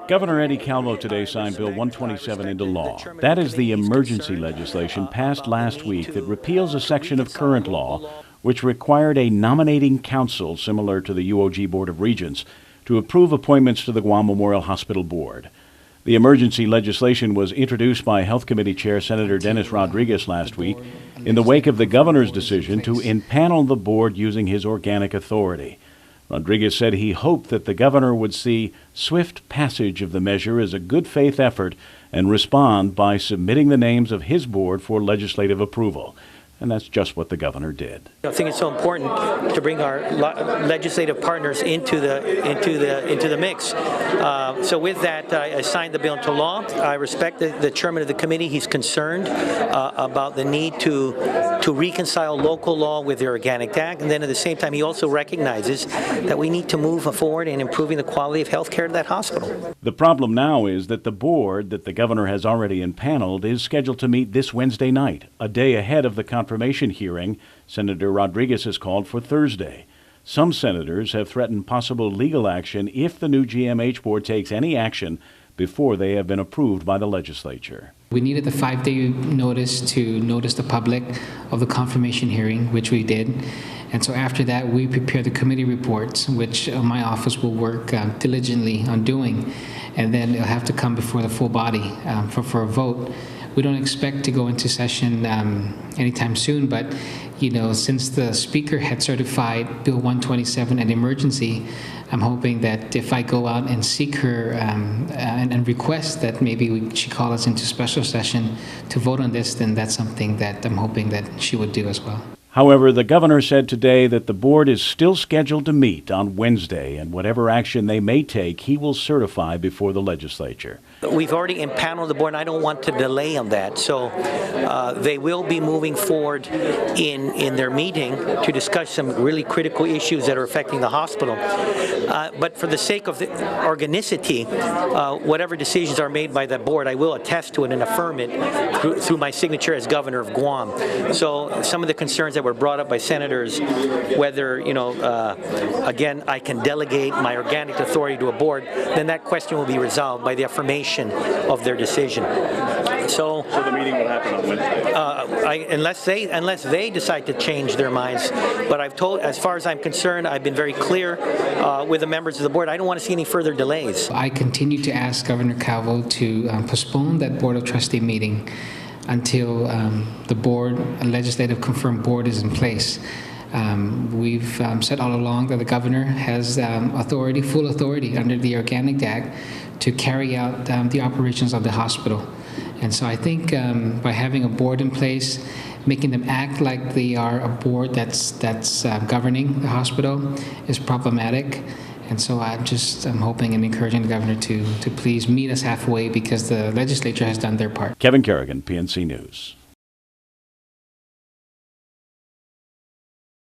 Governor Eddie Calvo today signed Bill 127 into law. That is the emergency legislation passed last week that repeals a section of current law which required a nominating council similar to the UOG Board of Regents to approve appointments to the Guam Memorial Hospital Board. The emergency legislation was introduced by Health Committee Chair Senator Dennis Rodriguez last week in the wake of the governor's decision to impanel the board using his organic authority. Rodriguez said he hoped that the governor would see swift passage of the measure as a good faith effort and respond by submitting the names of his board for legislative approval. And that's just what the governor did. I think it's so important to bring our legislative partners into the mix. So with that, I signed the bill into law. I respect the chairman of the committee. He's concerned about the need to reconcile local law with the Organic Act, and then at the same time, he also recognizes that we need to move forward in improving the quality of health care at that hospital. The problem now is that the board that the governor has already impaneled is scheduled to meet this Wednesday night, a day ahead of the confirmation hearing Senator Rodriguez has called for Thursday. Some senators have threatened possible legal action if the new GMH board takes any action before they have been approved by the legislature. We needed the 5-day notice to notice the public of the confirmation hearing, which we did. And so after that, we prepared the committee reports, which my office will work diligently on doing. And then it'll have to come before the full body for a vote. We don't expect to go into session anytime soon, but since the speaker had certified Bill 127 an emergency, I'm hoping that if I go out and seek her and request that maybe she call us into special session to vote on this, then that's something that I'm hoping that she would do as well. However, the governor said today that the board is still scheduled to meet on Wednesday, and whatever action they may take, he will certify before the legislature. We've already impaneled the board, and I don't want to delay on that. So they will be moving forward in their meeting to discuss some really critical issues that are affecting the hospital. But for the sake of the organicity, whatever decisions are made by the board, I will attest to it and affirm it through my signature as governor of Guam. So some of the concerns that were brought up by senators, whether, again, I can delegate my organic authority to a board, then that question will be resolved by the affirmation of their decision. So the meeting will happen on Wednesday? Unless they decide to change their minds. But I've told, as far as I'm concerned, I've been very clear with the members of the board. I don't want to see any further delays. I continue to ask Governor Calvo to postpone that Board of Trustee meeting until the board, a legislative confirmed board, is in place. We've said all along that the governor has authority, full authority under the Organic Act to carry out the operations of the hospital. And so I think by having a board in place, making them act like they are a board that's governing the hospital is problematic. And so I'm hoping and encouraging the governor to please meet us halfway, because the legislature has done their part. Kevin Kerrigan, PNC News.